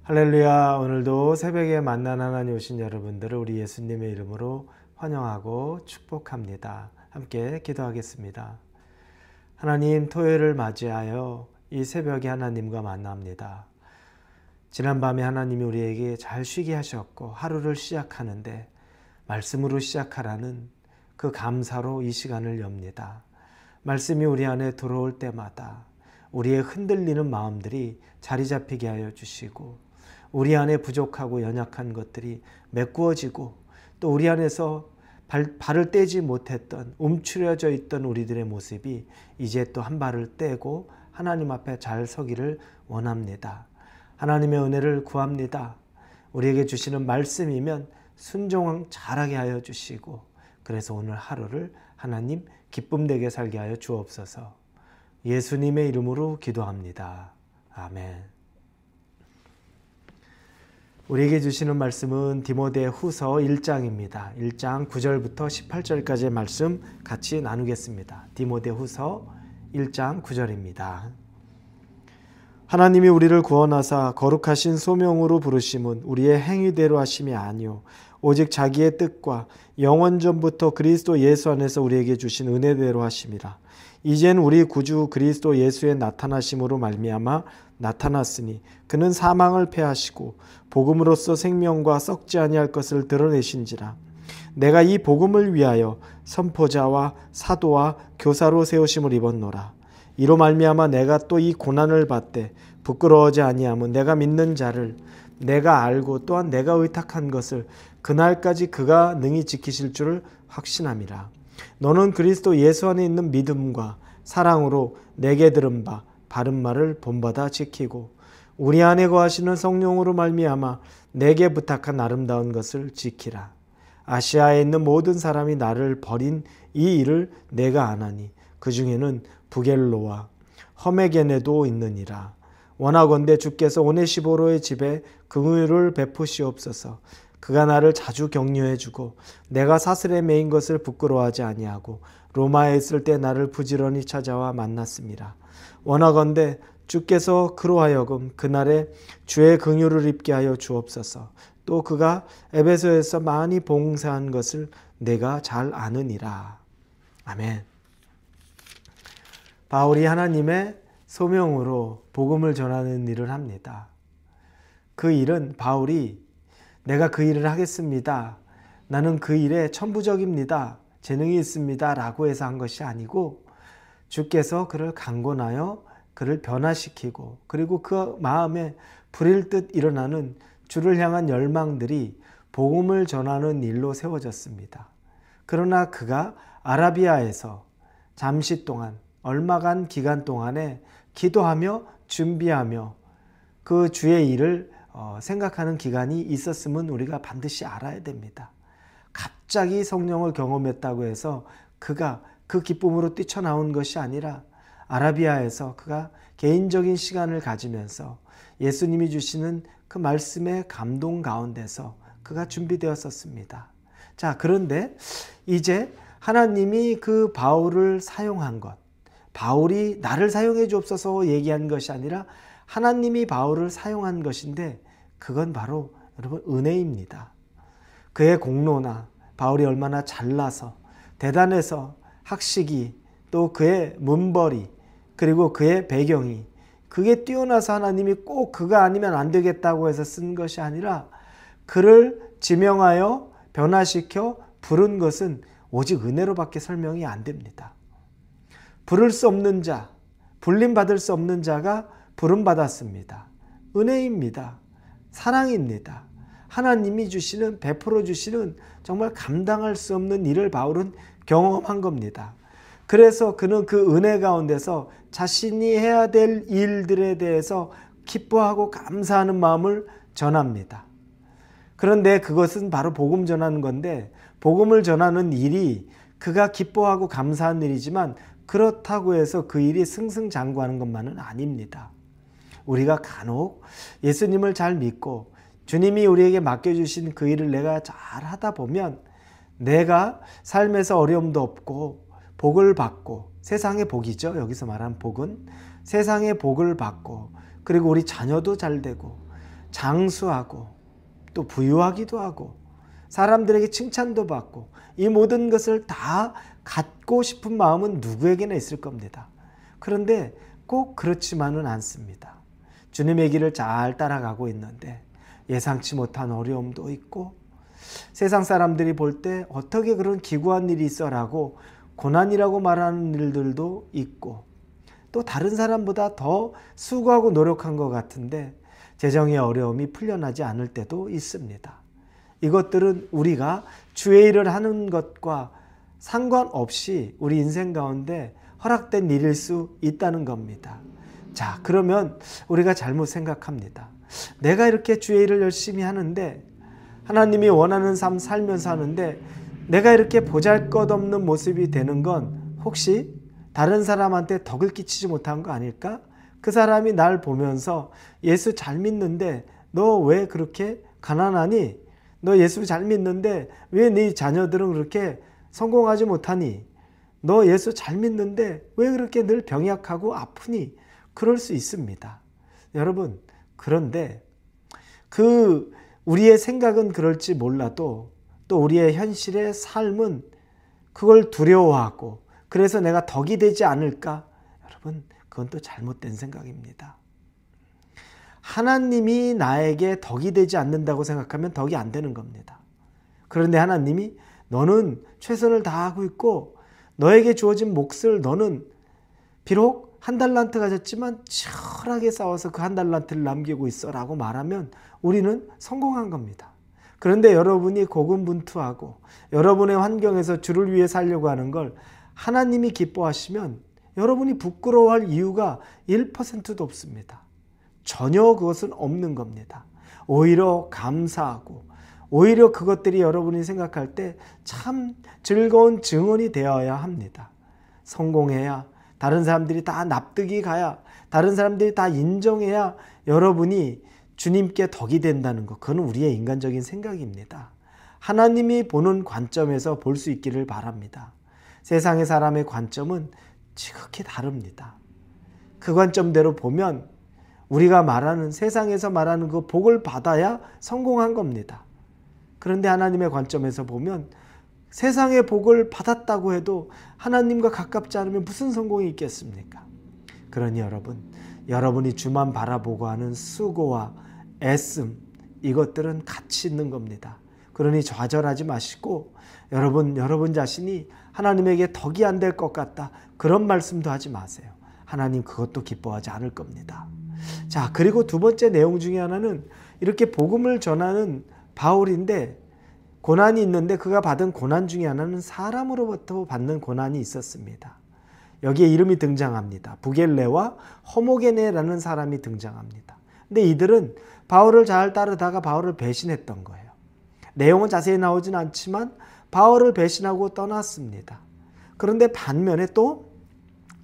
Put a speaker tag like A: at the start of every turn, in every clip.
A: 할렐루야. 오늘도 새벽에 만난 하나님 오신 여러분들을 우리 예수님의 이름으로 환영하고 축복합니다. 함께 기도하겠습니다. 하나님, 토요일을 맞이하여 이 새벽에 하나님과 만납니다. 지난밤에 하나님이 우리에게 잘 쉬게 하셨고 하루를 시작하는데 말씀으로 시작하라는 그 감사로 이 시간을 엽니다. 말씀이 우리 안에 들어올 때마다 우리의 흔들리는 마음들이 자리 잡히게 하여 주시고 우리 안에 부족하고 연약한 것들이 메꾸어지고 또 우리 안에서 발을 떼지 못했던 움츠려져 있던 우리들의 모습이 이제 또 한 발을 떼고 하나님 앞에 잘 서기를 원합니다. 하나님의 은혜를 구합니다. 우리에게 주시는 말씀이면 순종 잘하게 하여 주시고 그래서 오늘 하루를 하나님 기쁨되게 살게 하여 주옵소서. 예수님의 이름으로 기도합니다. 아멘. 우리에게 주시는 말씀은 디모데후서 1장입니다. 1장 9절부터 18절까지의 말씀 같이 나누겠습니다. 디모데후서 1장 9절입니다. 하나님이 우리를 구원하사 거룩하신 소명으로 부르심은 우리의 행위대로 하심이 아니요 오직 자기의 뜻과 영원전부터 그리스도 예수 안에서 우리에게 주신 은혜대로 하심이라. 이젠 우리 구주 그리스도 예수의 나타나심으로 말미암아 나타났으니 그는 사망을 패하시고 복음으로써 생명과 썩지 아니할 것을 드러내신지라. 내가 이 복음을 위하여 선포자와 사도와 교사로 세우심을 입었노라. 이로 말미암아 내가 또 이 고난을 받되 부끄러워하지 아니하면 내가 믿는 자를 내가 알고 또한 내가 의탁한 것을 그날까지 그가 능히 지키실 줄을 확신함이라. 너는 그리스도 예수 안에 있는 믿음과 사랑으로 내게 들은 바 바른 말을 본받아 지키고 우리 안에 거하시는 성령으로 말미암아 내게 부탁한 아름다운 것을 지키라. 아시아에 있는 모든 사람이 나를 버린 이 일을 내가 아나니 그 중에는 부겔로와 허메게네도 있느니라. 원하건대 주께서 오네시보로의 집에 긍휼을 베푸시옵소서. 그가 나를 자주 격려해 주고 내가 사슬에 매인 것을 부끄러워하지 아니하고 로마에 있을 때 나를 부지런히 찾아와 만났습니다. 원하건대 주께서 그로 하여금 그날에 주의 긍휼을 입게 하여 주옵소서. 또 그가 에베소에서 많이 봉사한 것을 내가 잘 아느니라. 아멘. 바울이 하나님의 소명으로 복음을 전하는 일을 합니다. 그 일은 바울이 내가 그 일을 하겠습니다. 나는 그 일에 천부적입니다. 재능이 있습니다. 라고 해서 한 것이 아니고 주께서 그를 강권하여 그를 변화시키고 그리고 그 마음에 불일 듯 일어나는 주를 향한 열망들이 복음을 전하는 일로 세워졌습니다. 그러나 그가 아라비아에서 잠시 동안 얼마간 기간 동안에 기도하며 준비하며 그 주의 일을 생각하는 기간이 있었음은 우리가 반드시 알아야 됩니다. 갑자기 성령을 경험했다고 해서 그가 그 기쁨으로 뛰쳐나온 것이 아니라 아라비아에서 그가 개인적인 시간을 가지면서 예수님이 주시는 그 말씀의 감동 가운데서 그가 준비되었었습니다. 자, 그런데 이제 하나님이 그 바울을 사용한 것, 바울이 나를 사용해 주옵소서 얘기한 것이 아니라 하나님이 바울을 사용한 것인데 그건 바로 여러분 은혜입니다. 그의 공로나 바울이 얼마나 잘나서 대단해서 학식이 또 그의 문벌이 그리고 그의 배경이 그게 뛰어나서 하나님이 꼭 그가 아니면 안 되겠다고 해서 쓴 것이 아니라 그를 지명하여 변화시켜 부른 것은 오직 은혜로밖에 설명이 안 됩니다. 부를 수 없는 자, 불림받을 수 없는 자가 부름받았습니다. 은혜입니다. 사랑입니다. 하나님이 주시는 베풀어 주시는 정말 감당할 수 없는 일을 바울은 경험한 겁니다. 그래서 그는 그 은혜 가운데서 자신이 해야 될 일들에 대해서 기뻐하고 감사하는 마음을 전합니다. 그런데 그것은 바로 복음 전하는 건데 복음을 전하는 일이 그가 기뻐하고 감사한 일이지만 그렇다고 해서 그 일이 승승장구하는 것만은 아닙니다. 우리가 간혹 예수님을 잘 믿고 주님이 우리에게 맡겨주신 그 일을 내가 잘 하다 보면 내가 삶에서 어려움도 없고 복을 받고 세상의 복이죠. 여기서 말한 복은 세상의 복을 받고 그리고 우리 자녀도 잘 되고 장수하고 또 부유하기도 하고 사람들에게 칭찬도 받고 이 모든 것을 다 갖고 싶은 마음은 누구에게나 있을 겁니다. 그런데 꼭 그렇지만은 않습니다. 주님의 길을 잘 따라가고 있는데 예상치 못한 어려움도 있고 세상 사람들이 볼 때 어떻게 그런 기구한 일이 있어라고 고난이라고 말하는 일들도 있고 또 다른 사람보다 더 수고하고 노력한 것 같은데 재정의 어려움이 풀려나지 않을 때도 있습니다. 이것들은 우리가 주의 일을 하는 것과 상관없이 우리 인생 가운데 허락된 일일 수 있다는 겁니다. 자, 그러면 우리가 잘못 생각합니다. 내가 이렇게 주의 일을 열심히 하는데 하나님이 원하는 삶 살면서 하는데 내가 이렇게 보잘것없는 모습이 되는 건 혹시 다른 사람한테 덕을 끼치지 못한 거 아닐까? 그 사람이 날 보면서 예수 잘 믿는데 너 왜 그렇게 가난하니? 너 예수 잘 믿는데 왜 네 자녀들은 그렇게 성공하지 못하니? 너 예수 잘 믿는데 왜 그렇게 늘 병약하고 아프니? 그럴 수 있습니다. 여러분, 그런데 우리의 생각은 그럴지 몰라도 또 우리의 현실의 삶은 그걸 두려워하고 그래서 내가 덕이 되지 않을까? 여러분, 그건 또 잘못된 생각입니다. 하나님이 나에게 덕이 되지 않는다고 생각하면 덕이 안 되는 겁니다. 그런데 하나님이 너는 최선을 다하고 있고 너에게 주어진 몫을 너는 비록 한 달란트 가졌지만 치열하게 싸워서 그 한 달란트를 남기고 있어 라고 말하면 우리는 성공한 겁니다. 그런데 여러분이 고군분투하고 여러분의 환경에서 주를 위해 살려고 하는 걸 하나님이 기뻐하시면 여러분이 부끄러워할 이유가 1%도 없습니다. 전혀 그것은 없는 겁니다. 오히려 감사하고 오히려 그것들이 여러분이 생각할 때 참 즐거운 증언이 되어야 합니다. 성공해야 다른 사람들이 다 납득이 가야 다른 사람들이 다 인정해야 여러분이 주님께 덕이 된다는 것, 그건 우리의 인간적인 생각입니다. 하나님이 보는 관점에서 볼 수 있기를 바랍니다. 세상의 사람의 관점은 지극히 다릅니다. 그 관점대로 보면 우리가 말하는 세상에서 말하는 그 복을 받아야 성공한 겁니다. 그런데 하나님의 관점에서 보면 세상의 복을 받았다고 해도 하나님과 가깝지 않으면 무슨 성공이 있겠습니까? 그러니 여러분이 주만 바라보고 하는 수고와 애씀, 이것들은 가치 있는 겁니다. 그러니 좌절하지 마시고 여러분 자신이 하나님에게 덕이 안 될 것 같다, 그런 말씀도 하지 마세요. 하나님 그것도 기뻐하지 않을 겁니다. 자, 그리고 두 번째 내용 중에 하나는 이렇게 복음을 전하는 바울인데 고난이 있는데 그가 받은 고난 중에 하나는 사람으로부터 받는 고난이 있었습니다. 여기에 이름이 등장합니다. 부겔레와 허모게네라는 사람이 등장합니다. 근데 이들은 바울을 잘 따르다가 바울을 배신했던 거예요. 내용은 자세히 나오진 않지만 바울을 배신하고 떠났습니다. 그런데 반면에 또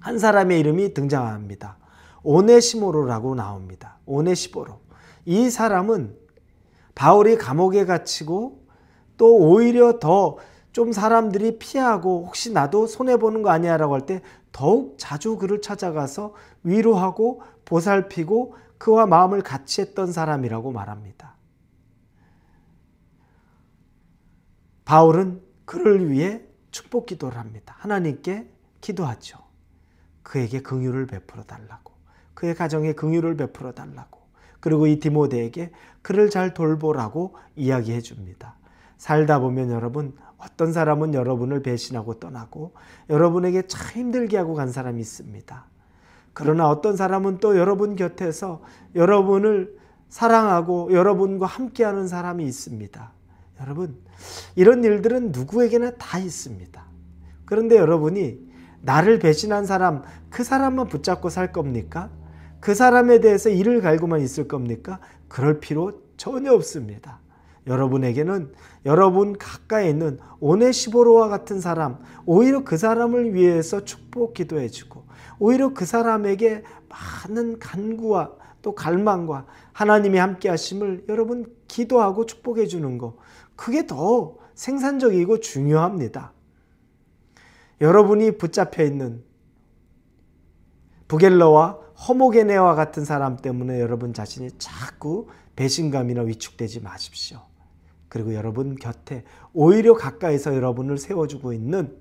A: 한 사람의 이름이 등장합니다. 오네시모로라고 나옵니다. 오네시모로. 이 사람은 바울이 감옥에 갇히고 또 오히려 더 좀 사람들이 피하고 혹시 나도 손해보는 거 아니야 라고 할 때 더욱 자주 그를 찾아가서 위로하고 보살피고 그와 마음을 같이 했던 사람이라고 말합니다. 바울은 그를 위해 축복 기도를 합니다. 하나님께 기도하죠. 그에게 긍휼을 베풀어 달라고, 그의 가정에 긍휼을 베풀어 달라고, 그리고 이 디모데에게 그를 잘 돌보라고 이야기해 줍니다. 살다 보면 여러분, 어떤 사람은 여러분을 배신하고 떠나고 여러분에게 참 힘들게 하고 간 사람이 있습니다. 그러나 어떤 사람은 또 여러분 곁에서 여러분을 사랑하고 여러분과 함께하는 사람이 있습니다. 여러분, 이런 일들은 누구에게나 다 있습니다. 그런데 여러분이 나를 배신한 사람, 그 사람만 붙잡고 살 겁니까? 그 사람에 대해서 이를 갈고만 있을 겁니까? 그럴 필요 전혀 없습니다. 여러분에게는 여러분 가까이 있는 오네시모로와 같은 사람, 오히려 그 사람을 위해서 축복 기도해주고 오히려 그 사람에게 많은 간구와 또 갈망과 하나님이 함께 하심을 여러분 기도하고 축복해 주는 거, 그게 더 생산적이고 중요합니다. 여러분이 붙잡혀 있는 부겔러와 허모게네와 같은 사람 때문에 여러분 자신이 자꾸 배신감이나 위축되지 마십시오. 그리고 여러분 곁에 오히려 가까이서 여러분을 세워주고 있는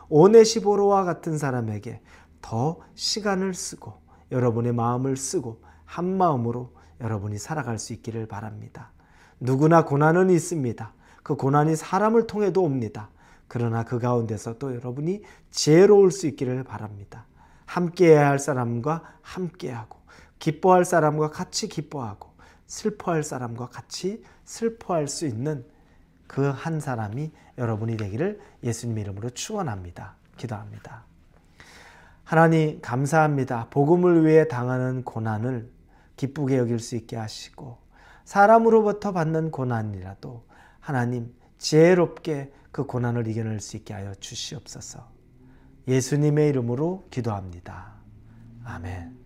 A: 오네시보로와 같은 사람에게 더 시간을 쓰고 여러분의 마음을 쓰고 한 마음으로 여러분이 살아갈 수 있기를 바랍니다. 누구나 고난은 있습니다. 그 고난이 사람을 통해도 옵니다. 그러나 그 가운데서 또 여러분이 지혜로울 수 있기를 바랍니다. 함께해야 할 사람과 함께하고 기뻐할 사람과 같이 기뻐하고 슬퍼할 사람과 같이 슬퍼할 수 있는 그 한 사람이 여러분이 되기를 예수님의 이름으로 축원합니다. 기도합니다. 하나님 감사합니다. 복음을 위해 당하는 고난을 기쁘게 여길 수 있게 하시고 사람으로부터 받는 고난이라도 하나님 지혜롭게 그 고난을 이겨낼 수 있게 하여 주시옵소서. 예수님의 이름으로 기도합니다. 아멘.